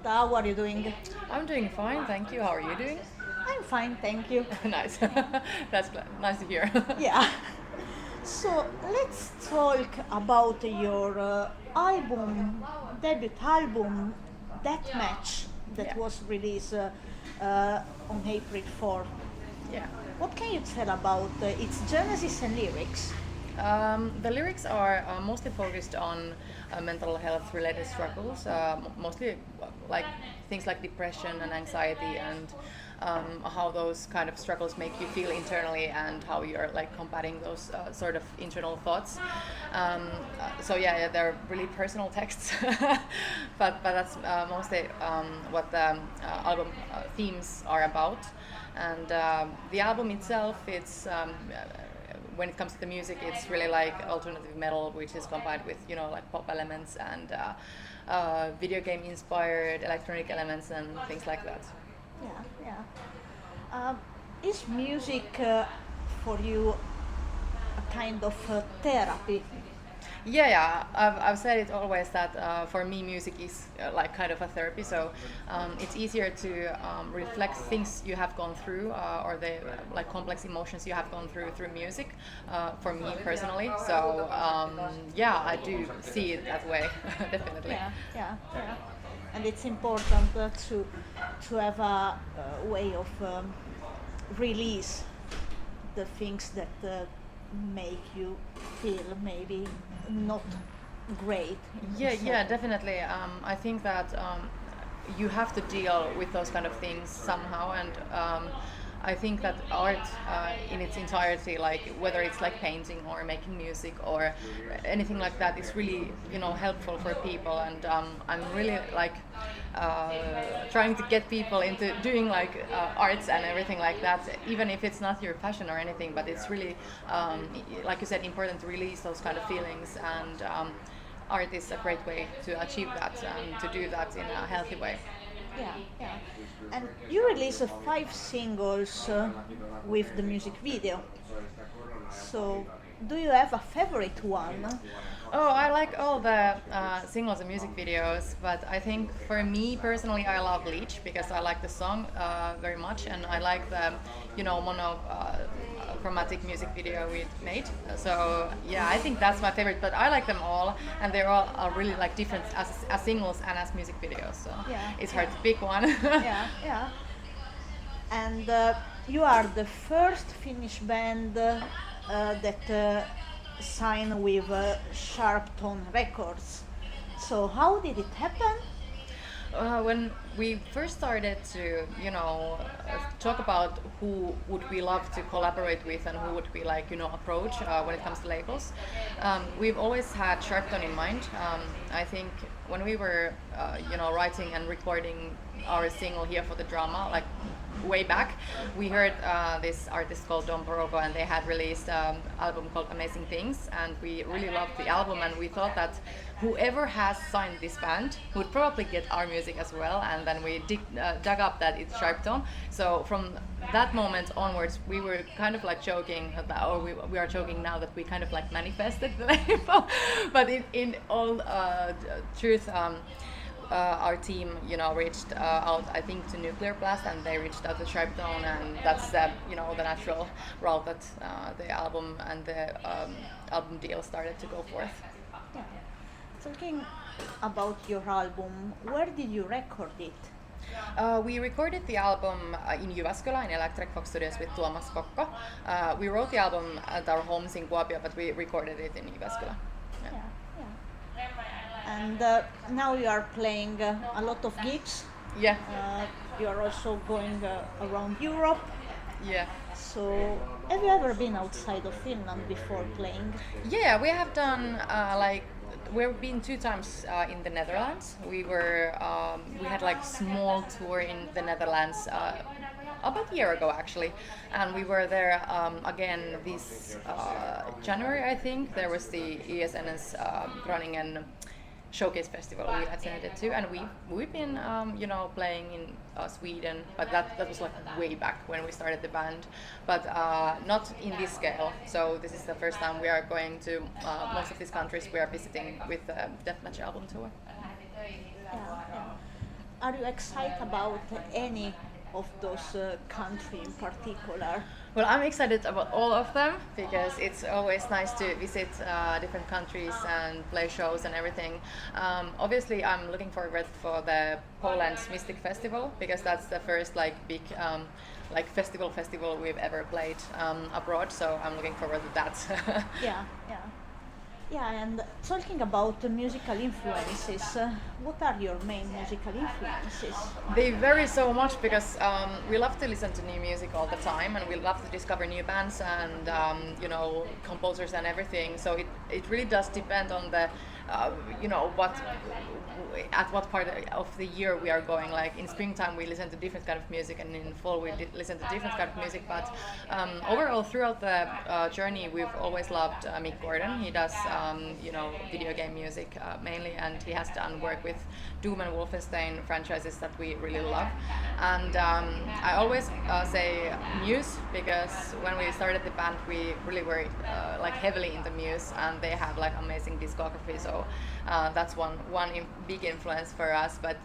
Lotta, how are you doing? I'm doing fine, thank you. How are you doing? I'm fine, thank you. Nice. That's nice to hear. Yeah. So let's talk about your debut album, Deathmatch, that Yeah. was released on April 4th. Yeah. What can you tell about its genesis and lyrics? The lyrics are mostly focused on mental health related struggles, mostly like things like depression and anxiety and how those kind of struggles make you feel internally and how you're like combating those sort of internal thoughts. So they're really personal texts, but that's mostly what the album themes are about. And the album itself, it's when it comes to the music, it's really like alternative metal, which is combined with like pop elements and video game inspired electronic elements and things like that. Yeah, yeah. Is music for you a kind of therapy? Yeah. I've said it always that for me, music is like kind of a therapy. So it's easier to reflect things you have gone through or the like complex emotions you have gone through music. For me personally, so yeah, I do see it that way, definitely. Yeah. And it's important to have a way of release the things that make you feel maybe not great. Yeah, definitely. I think that you have to deal with those kind of things somehow, and I think that art in its entirety, like whether it's like painting or making music or anything like that, is really helpful for people, and I'm really like trying to get people into doing like arts and everything like that, even if it's not your passion or anything. But it's really, like you said, important to release those kind of feelings, and art is a great way to achieve that and to do that in a healthy way. Yeah. And you released 5 singles with the music video. So, do you have a favorite one? Oh, I like all the singles and music videos, but I think for me personally, I love Leech because I like the song very much, and I like the monochromatic music video we made. So yeah, I think that's my favorite. But I like them all, and they're all are really like different as singles and as music videos. So Yeah, it's hard to pick one. yeah. And you are the first Finnish band that signed with Sharpton Records. So how did it happen? When we first started to, talk about who would we love to collaborate with and who would we like, approach when it comes to labels, we've always had Sharpton in mind. I think when we were, writing and recording our single Here for the Drama, like way back, we heard this artist called Don Poroko, and they had released an album called Amazing Things, and we really loved the album, and we thought that whoever has signed this band would probably get our music as well, and then we dug up that it's Sharpton. So from that moment onwards, we were kind of like joking, or we are joking now that we kind of like manifested the label, but in all truth, our team, reached out, I think, to Nuclear Blast, and they reached out to Sharpton, and that's the natural route that the album and the album deal started to go forth. Yeah. Talking about your album, where did you record it? We recorded the album in Jyväskylä in Electric Fox Studios with Tuomas Kokko. We wrote the album at our homes in Kuopio, but we recorded it in Jyväskylä. Yeah. And now you are playing a lot of gigs. Yeah. You are also going around Europe. Yeah. So, have you ever been outside of Finland before playing? Yeah, we have done we've been 2 times in the Netherlands. We had like small tour in the Netherlands about a year ago actually, and we were there again this January, I think. There was the ESN's Groningen showcase festival we attended to, and we've been playing in Sweden, but that was like way back when we started the band, but not in this scale. So this is the first time we are going to most of these countries we are visiting with the Deathmatch album tour. Yeah. are you excited about any of those country in particular? Well, I'm excited about all of them because it's always nice to visit different countries and play shows and everything. Obviously, I'm looking forward for the Poland's Mystic Festival because that's the first like big like festival we've ever played abroad. So I'm looking forward to that. Yeah, yeah. Yeah, and talking about the musical influences, what are your main musical influences? They vary so much because we love to listen to new music all the time, and we love to discover new bands and composers and everything. So it really does depend on the what at what part of the year we are going. Like in springtime we listen to different kind of music, and in fall we listen to different kind of music. But overall, throughout the journey, we've always loved Mick Gordon. He does video game music mainly, and he has done work with Doom and Wolfenstein franchises that we really love. And I always say Muse because when we started the band, we really were like heavily into Muse, and they have like amazing discography. So that's one big influence for us. But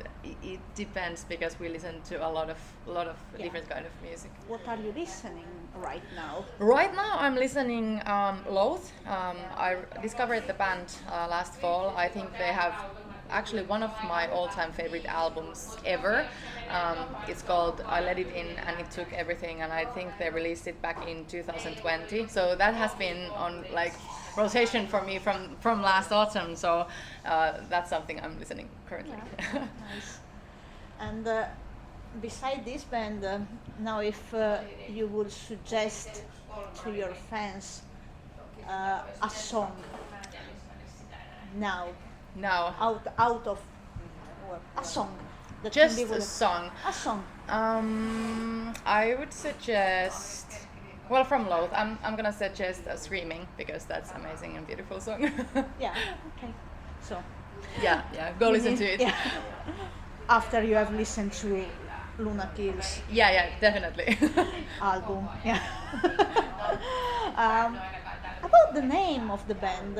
it depends because we listen to a lot of different kind of music. What are you listening right now? Right now, I'm listening Loath. I discovered the band last fall. I think they have actually one of my all-time favorite albums ever. It's called I Let It In and It Took Everything, and I think they released it back in 2020. So that has been on like rotation for me from last autumn. So that's something I'm listening currently. Yeah, nice. And beside this band, now if you would suggest to your fans a song now, out of well, a song that just can be a song. a song. I would suggest. Well, from Loath, I'm gonna suggest Screaming because that's amazing and beautiful song. Yeah. Okay. So. Yeah. Go listen to it. Yeah. After you have listened to Luna Kills Yeah, definitely. album. Yeah. About the name of the band,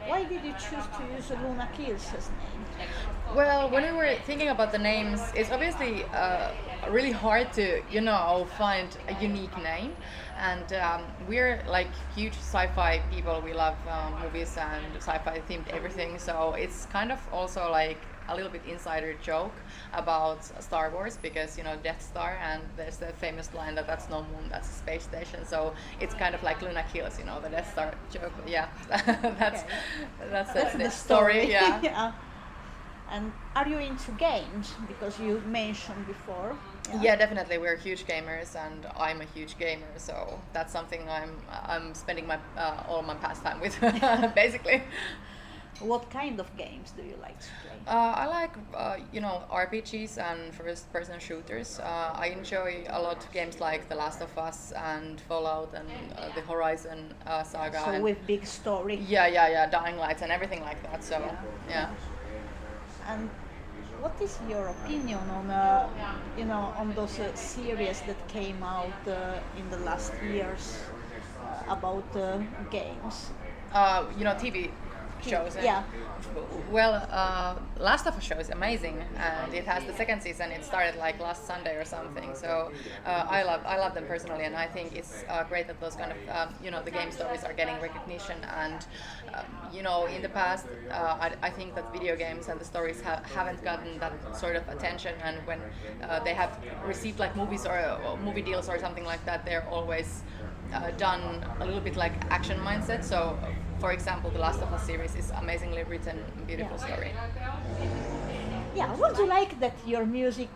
why did you choose to use Luna Kills as name? Well, when we were thinking about the names, it's obviously really hard to, find a unique name. And we're like huge sci-fi people. We love movies and sci-fi themed everything. So it's kind of also like a little bit insider joke about Star Wars because Death Star, and there's the famous line that that's no moon, that's a space station. So it's kind of like Luna Kills, the Death Star joke. Yeah, that's the story. Yeah. Yeah. And are you into games? Because you mentioned before. Yeah, definitely. We're huge gamers, and I'm a huge gamer. So that's something I'm spending my all my pastime with, basically. What kind of games do you like to play? I like, RPGs and first-person shooters. I enjoy a lot games like The Last of Us and Fallout and the Horizon saga. So and with big story. yeah, Dying Lights and everything like that. So yeah. And what is your opinion on, on those series that came out in the last years about games? TV shows. Yeah. Well, Last of Us show is amazing, and it has the second season. It started like last Sunday or something. So I love them personally, and I think it's great that those kind of the game stories are getting recognition. And in the past, I think that video games and the stories haven't gotten that sort of attention. And when they have received like movies or movie deals or something like that, they're always done a little bit like action mindset. So, for example, the Last of Us series is amazingly written, beautiful story. Yeah, would you like that your music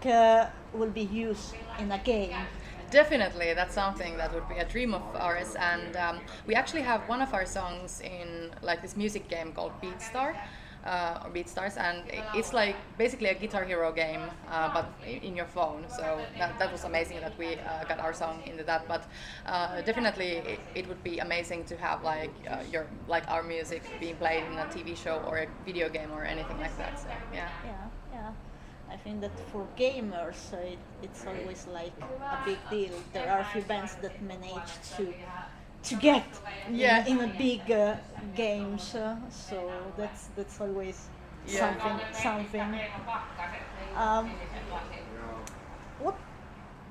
will be used in a game? Definitely, that's something that would be a dream of ours. And we actually have one of our songs in like this music game called or BeatStars, and it's like basically a Guitar Hero game, but in your phone. So that was amazing that we got our song into that. But definitely, it would be amazing to have like our music being played in a TV show or a video game or anything like that. So yeah. Yeah. I think that for gamers, it's always like a big deal. There are a few bands that manage to get in a big games, so that's always Yeah. something. Um, what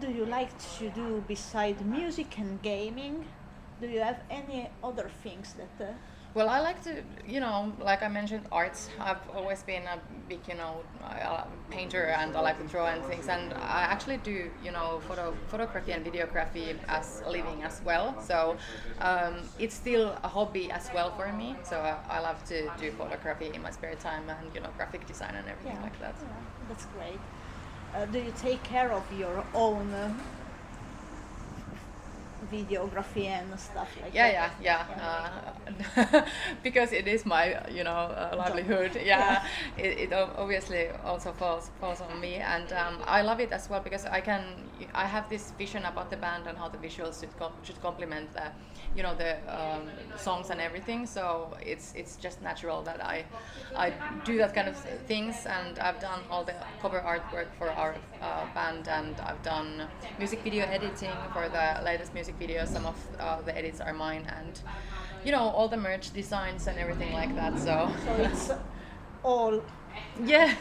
do you like to do beside music and gaming? Do you have any other things that? Well, I like to, like I mentioned, arts. I've always been a big, painter, and I like to draw and things. And I actually do, photography and videography as a living as well. So it's still a hobby as well for me. So I love to do photography in my spare time, and graphic design and everything like that. Yeah, that's great. Do you take care of your own videography and stuff like that? Yeah. Because it is my, livelihood. Yeah, it obviously also falls on me, and I love it as well because I have this vision about the band and how the visuals should complement the songs and everything. So it's just natural that I do that kind of things, and I've done all the cover artwork for our band, and I've done music video editing for the latest music videos. Some of the edits are mine, and all the merch designs and everything like that. So it's all yeah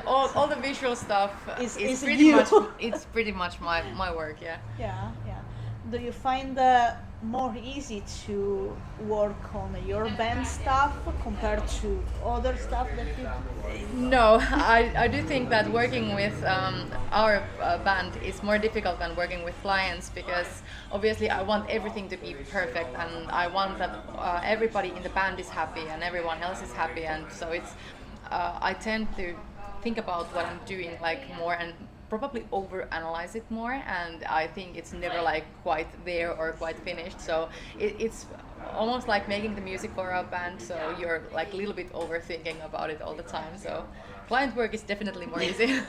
all the visual stuff is pretty much my work. Yeah. Do you find more easy to work on your band stuff compared to other stuff that you do? No, I do think that working with our band is more difficult than working with clients, because obviously I want everything to be perfect, and I want that everybody in the band is happy and everyone else is happy, and so it's I tend to think about what I'm doing like more and probably overanalyze it more, and I think it's never like quite there or quite finished. So it's almost like making the music for our band, so you're like a little bit overthinking about it all the time. So client work is definitely more easy.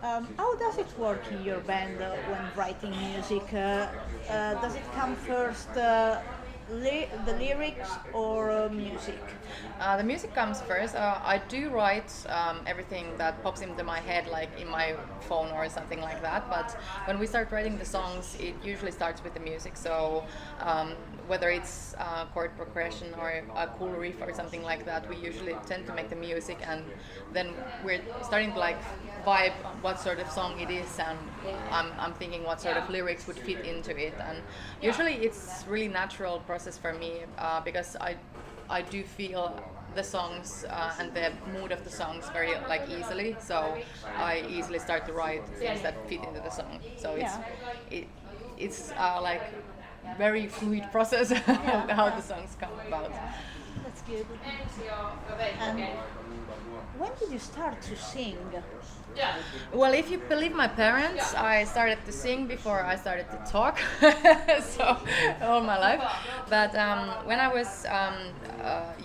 How does it work in your band when writing music? Does it come first the lyrics or music? The music comes first. I do write everything that pops into my head, like in my phone or something like that. But when we start writing the songs, it usually starts with the music. So whether it's chord progression or a cool riff or something like that, we usually tend to make the music, and then we're starting to like vibe what sort of song it is, and I'm thinking what sort of lyrics would fit into it. And usually it's really natural process for me because I do feel the songs and the mood of the songs very like easily, so I easily start to write things that fit into the song. So it's like very fluid process how the songs come about. That's good. And when did you start to sing? Well, if you believe my parents, I started to sing before I started to talk, so all my life. But when I was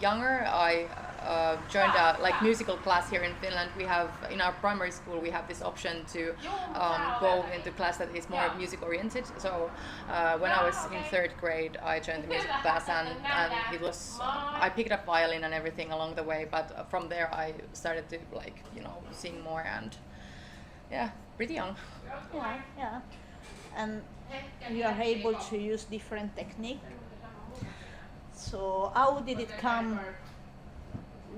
younger, I joined a like musical class here in Finland. We have in our primary school we have this option to go into class that is more music oriented. So when I was in third grade, I joined the music class, and it was I picked up violin and everything along the way. But from there, I started to like sing more, and pretty young. Yeah. And you are able to use different technique. So how did it come?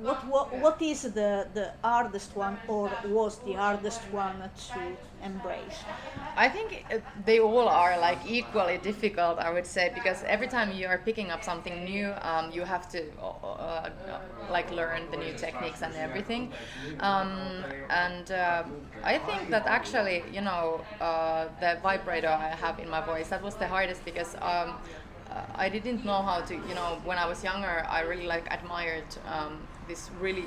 What is the hardest one, or was the hardest one to embrace? I think they all are like equally difficult, I would say, because every time you are picking up something new, you have to like learn the new techniques and everything. And I think that actually, the vibrato I have in my voice, that was the hardest, because I didn't know how to, when I was younger, I really admired this really,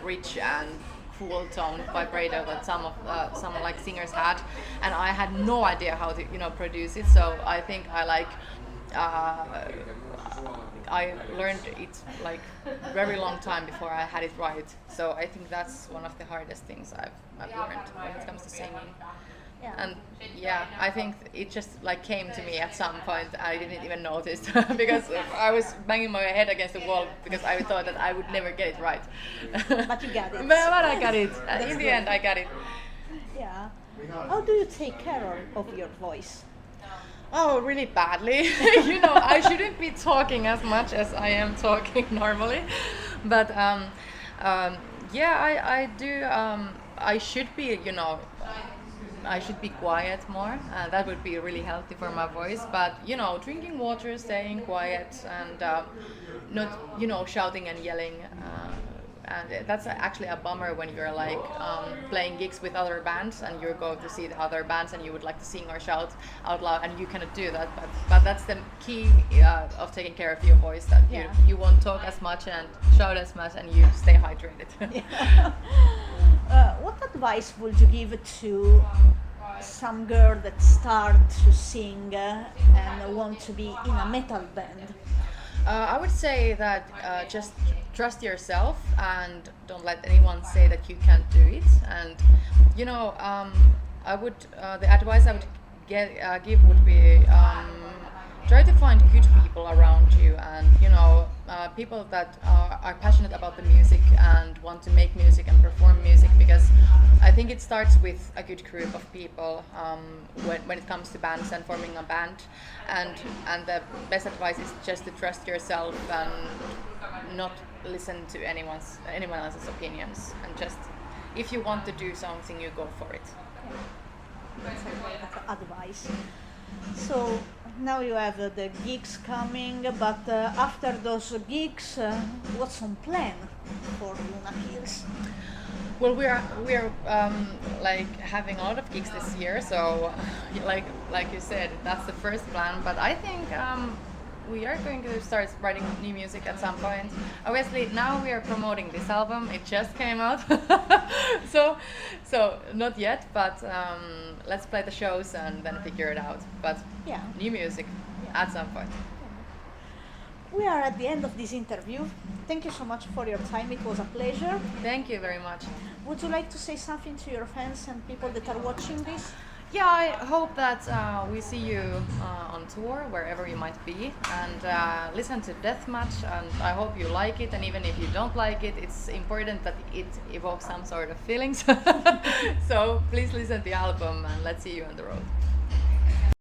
rich and cool tone vibrato that some like singers had, and I had no idea how to, produce it. So I think I learned it like very long time before I had it right. So I think that's one of the hardest things I've learned when it comes to singing. Yeah. And I think it just came to me at some point. I didn't even notice because I was banging my head against the wall because I thought that I would never get it right. But you got it. But I got it. In the end, I got it. Yeah. How do you take care of your voice? Oh, really badly. I shouldn't be talking as much as I am talking normally. But yeah, I do. I should be, I should be quiet more. That would be really healthy for my voice. But drinking water, staying quiet, and not shouting and yelling. And that's actually a bummer when you're like playing gigs with other bands and you go to see the other bands and you would like to sing or shout out loud and you cannot do that. But that's the key of taking care of your voice, that you won't talk as much and shout as much and you stay hydrated. Yeah. What advice would you give to some girl that start to sing and want to be in a metal band? I would say that just trust yourself and don't let anyone say that you can't do it. And I would the advice I would give would be try to find good people around you, and people that are passionate about the music and want to make music and perform music, because I think it starts with a good group of people when it comes to bands and forming a band, and the best advice is just to trust yourself and not listen to anyone else's opinions, and just if you want to do something, you go for it. That's a great advice. So now you have the gigs coming, but after those gigs, what's on plan for Luna Hills? Well, we are like having a lot of gigs this year, so like you said, that's the first plan. But I think we are going to start writing new music at some point. Obviously, now we are promoting this album. It just came out, so not yet. But let's play the shows and then figure it out. But new music at some point. We are at the end of this interview. Thank you so much for your time. It was a pleasure. Thank you very much. Would you like to say something to your fans and people that are watching this? Yeah, I hope that we see you on tour, wherever you might be, and listen to Deathmatch, and I hope you like it, and even if you don't like it, it's important that it evokes some sort of feelings. So please listen to the album, and let's see you on the road.